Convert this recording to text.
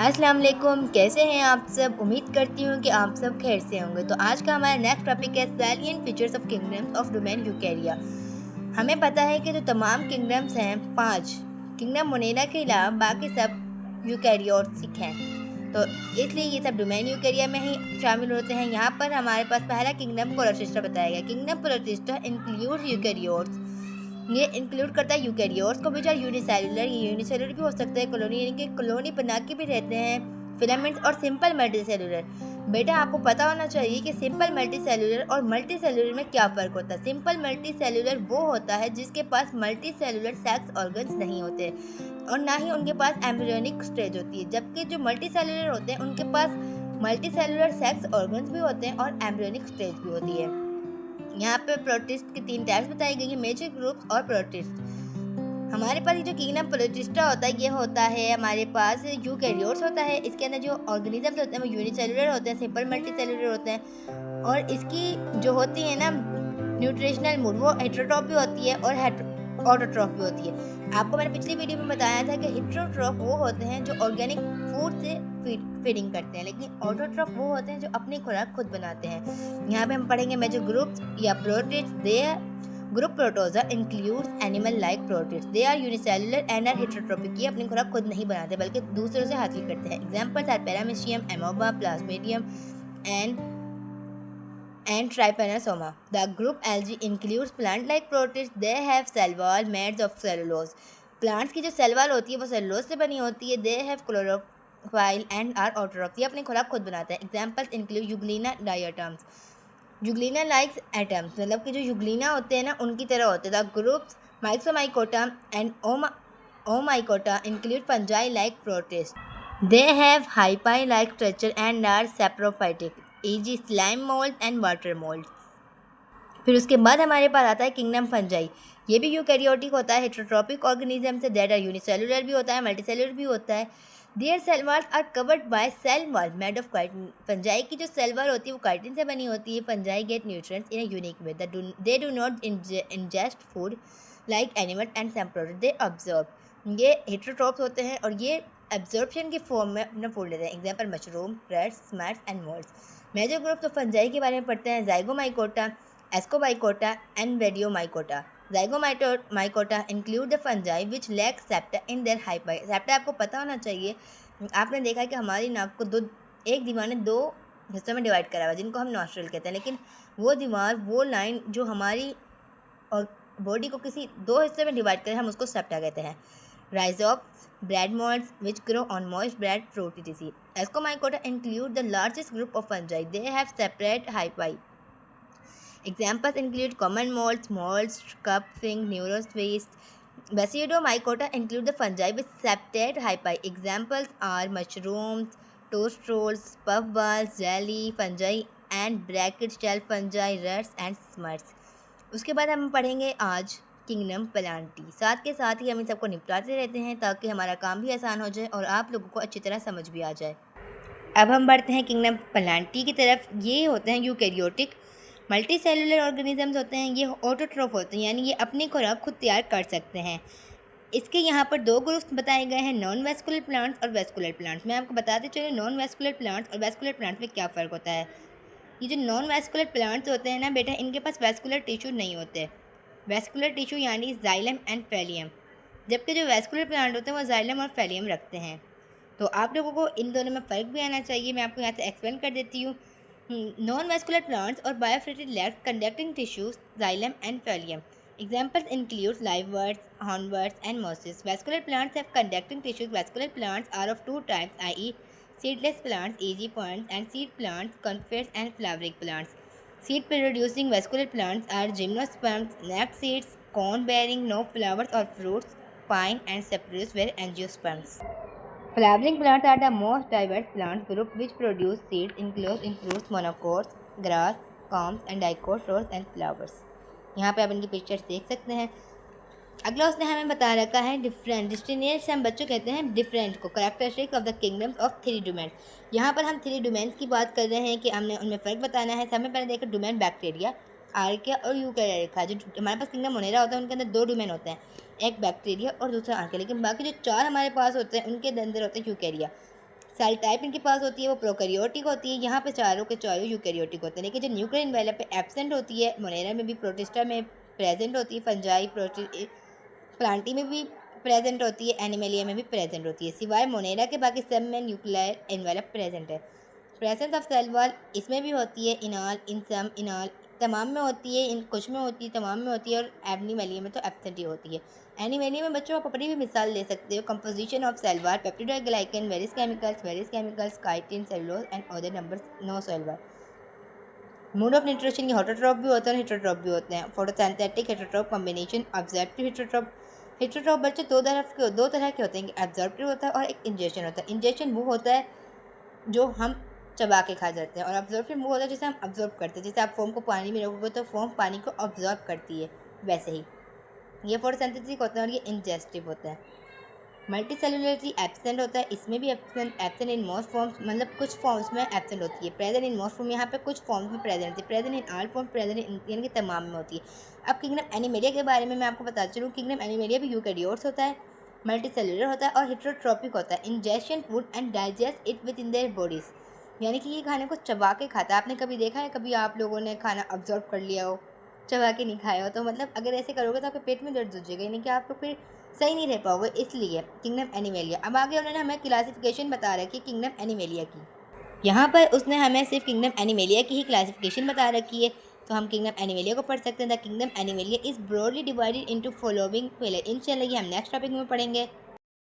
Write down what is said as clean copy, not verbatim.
अस्सलाम वालेकुम, कैसे हैं आप सब। उम्मीद करती हूँ कि आप सब खैर से होंगे। तो आज का हमारा नेक्स्ट टॉपिक है salient features of kingdoms of domain Eukarya. हमें पता है कि जो तमाम किंगडम्स हैं 5 किंगडम मोनेरा के अलावा बाकी सब यूकेरियोटिक हैं। तो इसलिए ये सब डोमेन यूकेरिया में ही शामिल होते हैं। यहाँ पर हमारे पास पहला किंगडम पोलोटिस्टा बताया गया। Kingdom protista include eukaryotes. ये इंक्लूड करता है यूकेरियोट्स को भी, चाहे यूनिसेलुलर, ये यूनिसेलुलर भी हो सकता है, कॉलोनी यानी कि कॉलोनी बना के भी रहते हैं, फिलामेंट्स और सिंपल मल्टीसेलुलर। बेटा आपको पता होना चाहिए कि सिंपल मल्टीसेलुलर और मल्टीसेलुलर में क्या फ़र्क होता है। सिंपल मल्टीसेलुलर वो होता है जिसके पास मल्टीसेलुलर सेक्स ऑर्गन्स नहीं होते और ना ही उनके पास एम्ब्रियोनिक स्टेज होती है, जबकि जो मल्टीसेलुलर होते हैं उनके पास मल्टीसेलुलर सेक्स ऑर्गन्स भी होते हैं और एम्ब्रियोनिक स्टेज भी होती है। यहाँ पे प्रोटिस्ट की 3 टाइप्स बताई गई है, मेजर ग्रुप्स और प्रोटिस्ट। हमारे पास ये जो किंगडम प्रोटिस्टा होता है, ये होता है हमारे पास यूकेरियोट्स होता है। इसके अंदर जो ऑर्गेनिजम्स होते हैं वो यूनिसेलुलर होते हैं, सिंपल मल्टीसेलुलर होते हैं और इसकी जो होती है ना न्यूट्रिशनल मूड, वो हेटेरोट्रॉफ भी होती है और ऑटोट्रॉफ भी होती है। आपको मैंने पिछली वीडियो में बताया था कि हेटेरोट्रॉफ वो होते हैं जो ऑर्गेनिक फूड से फीडिंग करते हैं, लेकिन ऑटोट्रॉफ वो होते हैं जो अपनी खुराक खुद बनाते हैं। यहाँ पे हम पढ़ेंगे मेजर ग्रुप्स या protist. The group protozoa includes animal like protist. They are unicellular and are heterotrophic. ये अपनी खुराक खुद नहीं बनाते बल्कि दूसरों से हासिल करते हैं। Examples are paramecium, amoeba, plasmodium and trypanosoma. The group algae includes plant like protists. They have cell wall made of cellulose. Plants की जो सेल वॉल होती है वो सेलुलोज से बनी होती है। They have chlorophyll and are autotroph. ये अपनी खुराक खुद बनाते हैं। Examples include Euglena diatoms. Euglena likes atoms, मतलब कि जो यूग्लिना होते हैं ना उनकी तरह होते हैं। The groups Myxomycota and Omycota include fungi like protists. They have hyphae like structure and are saprophytic, e.g. slime mold and water mold. फिर उसके बाद हमारे पास आता है किंगडम फंजाई। ये भी यूकैरियोटिक होता है, हेटेरोट्रॉपिक ऑर्गेनिज्म से। दैट आर यूनिसेलुलर भी होता है, मल्टीसेलुलर भी होता है। Their cell walls are covered by cell wall made of chitin. Fungi की जो सेल वॉल होती है वो काइटिन से बनी होती है। Fungi get nutrients in a unique way. They do not ingest food like animal and some product they observe. ये हेटेरोट्रॉप्स होते हैं और ये एब्जॉर्प्शन की फॉर्म में अपना फूड लेते हैं। Example mushroom, rusts, smuts and moulds. Major groups of fungi के बारे में पढ़ते हैं। Zygomycota, ascomycota and basidiomycota. Zygomycota include the fungi which lack septa in their hyphae. Septa आपको पता होना चाहिए। आपने देखा है कि हमारी नाक को एक दीवार ने 2 हिस्सों में डिवाइड करा हुआ जिनको हम नॉस्ट्रल कहते हैं, लेकिन वो दीवार, वो लाइन जो हमारी और बॉडी को किसी 2 हिस्सों में डिवाइड करे, हम उसको सेप्टा कहते हैं। Rhizomes, bread molds which grow on moist bread fruit etc. Ascomycota include the largest group of fungi. They have separate hyphae. Examples include common molds, cup, fig, neurospheres. Basidiomycota include the fungi with separate hyphae. Examples are mushrooms, toast rolls, puffballs, jelly, fungi and bracket shell fungi, rats and smuts. उसके बाद हम पढ़ेंगे आज kingdom Plantae. साथ के साथ ही हम इन सबको निपटाते रहते हैं ताकि हमारा काम भी आसान हो जाए और आप लोगों को अच्छी तरह समझ भी आ जाए। अब हम बढ़ते हैं किंगडम प्लांटी की तरफ। ये होते हैं यूकैरियोटिक मल्टी सेलुलर ऑर्गेनिजम्स होते हैं। ये ऑटोट्रोफ होते हैं, यानी ये अपनी खुराक खुद तैयार कर सकते हैं। इसके यहाँ पर 2 ग्रुप्स बताए गए हैं, नॉन वेस्कुलर प्लांट्स और वेस्कुलर प्लांट्स। मैं आपको बताते चलूँ नॉन वेस्कुलर प्लांट्स और वेस्कुलर प्लांट्स में क्या फ़र्क होता है। ये जो नॉन वेस्कुलर प्लांट्स होते हैं ना बेटा, इनके पास वेस्कुलर टिश्यू नहीं होते। वेस्कुलर टिश्यू यानी जाइलम एंड फेलियम, जबकि जो वेस्कुलर प्लांट होते हैं वो जाइलम और फेलियम रखते हैं। तो आप लोगों को इन दोनों में फ़र्क भी आना चाहिए। मैं आपको यहाँ से एक्सप्लेन कर देती हूँ। नॉन वेस्कुलर प्लांट्स और बायोफिटेड lacks conducting tissues xylem and phloem. Examples include liveworts, hornworts, and mosses. Vascular plants have conducting tissues. Vascular plants are of 2 types, i.e. seedless plants, e.g. ferns, and seed plants, conifers, and flowering plants. Seed-producing vascular plants are gymnosperms, necked seeds, cone-bearing, no flowers or fruits, pine and cypress were angiosperms. Flowering plants are the most diverse plant group which produce seeds enclosed in fruits, monocots, grass, culms, and dicot flowers and flowers. यहाँ पे आप इनकी pictures देख सकते हैं। अगला उसने हमें बता रखा है डिफरेंट। डिस्टिनेट से हम बच्चों कहते हैं डिफरेंट को। Characteristics of the kingdoms of 3 domain. यहाँ पर हम 3 डोमेन्स की बात कर रहे हैं कि हमने उनमें फ़र्क बताना है। सबसे पहले देखो डोमेन बैक्टीरिया, आर्किया और यूकैरिया लिखा है। जो हमारे पास किंगडम मोनेरा होता है उनके अंदर 2 डोमेन होते हैं, एक बैक्टीरिया और दूसरा आर्किया। लेकिन बाकी जो 4 हमारे पास होते हैं उनके अंदर होता है यूकैरिया। सेल टाइप इनके पास होती है वो प्रोकैरियोटिक होती है। यहाँ पे चारों के चारों यूकैरियोटिक होते हैं। लेकिन जो न्यूक्लियर एनवेलप पे एब्सेंट होती है, मोनेरा में भी, प्रोटिस्टा में प्रेजेंट होती है, फंजाई प्लांटी में भी प्रेजेंट होती है, एनिमेलिया में भी प्रेजेंट होती है। सिवाय मोनेरा के बाकी सब में न्यूक्लियर एनवेलप प्रेजेंट है। प्रेजेंस ऑफ सेल वॉल इसमें भी होती है, इनऑल, इन सम, इनऑल तमाम में होती है, इन कुछ में होती है, तमाम में होती है, और एनिमेलिया में तो एब्सेंट ही होती है। एनिमेलिया में बच्चों आप अपनी भी मिसाल ले सकते हो। Composition of cell wall, peptidoglycan, various chemicals, chitin, cellulose and other numbers, no cell wall. Mode of nutrition के हेटरोट्रॉप भी होते हैं और हेटरोट्रॉप भी होते हैं। Photosynthetic हेटरोट्रॉप combination, ऑब्जर्वेटिव हेटरोट्रॉप। हेटरोट्रॉप बच्चे दो तरह के होते हैं, एब्जॉर्प्टिव होता है और एक इंजेक्शन होता है। इंजेक्शन वो होता है जो हम चबा के खा जाते हैं, और ऑब्जॉर्प्टिव वो होता है जिसे हम ऑब्जॉर्व करते हैं। जैसे आप फोम को पानी में रखोगे तो फोम पानी को ऑब्जॉर्व करती है, वैसे ही ये फोटोसिंथेटिक होता है और ये इंजेस्टिव होता है। मल्टी सेलुलरिटी एब्सेंट होता है, इसमें भी एब्सेंट इन मोस्ट फॉर्म्स, मतलब कुछ फॉर्म्स में एब्सेंट होती है। प्रेजेंट इन मोस्ट फॉर्म, यहाँ पे कुछ फॉर्म्स में प्रेजेंट होती है। Present in all form, present in यानी कि तमाम में होती है। अब किंगडम एनिमेलिया के बारे में मैं आपको बताती चलूँ। किंगडम एनिमेलिया भी यूकैरियोट्स होता है, मल्टी सेलुलर होता है और हेटरोट्रॉपिक होता है। Injection food and digest it with in their bodies, यानी कि ये खाने को चबा के खाता है। आपने कभी देखा है कभी आप लोगों ने खाना ऑब्जॉर्व कर लिया हो, चबा के नहीं खाया हो? तो मतलब अगर ऐसे करोगे तो आपके पेट में दर्द हो जाएगा, यानी कि आप लोग फिर सही नहीं रह पाओगे। इसलिए किंगडम एनिमेलिया। अब आगे उन्होंने हमें क्लासिफिकेशन बता रखी है किंगडम एनिमेलिया की। यहाँ पर उसने हमें सिर्फ किंगडम एनिमेलिया की ही क्लासिफिकेशन बता रखी है, तो हम किंगडम एनिमेलिया को पढ़ सकते हैं। The kingdom animalia is broadly divided into following pillar. इंशाल्लाह ये हम नेक्स्ट टॉपिक में पढ़ेंगे।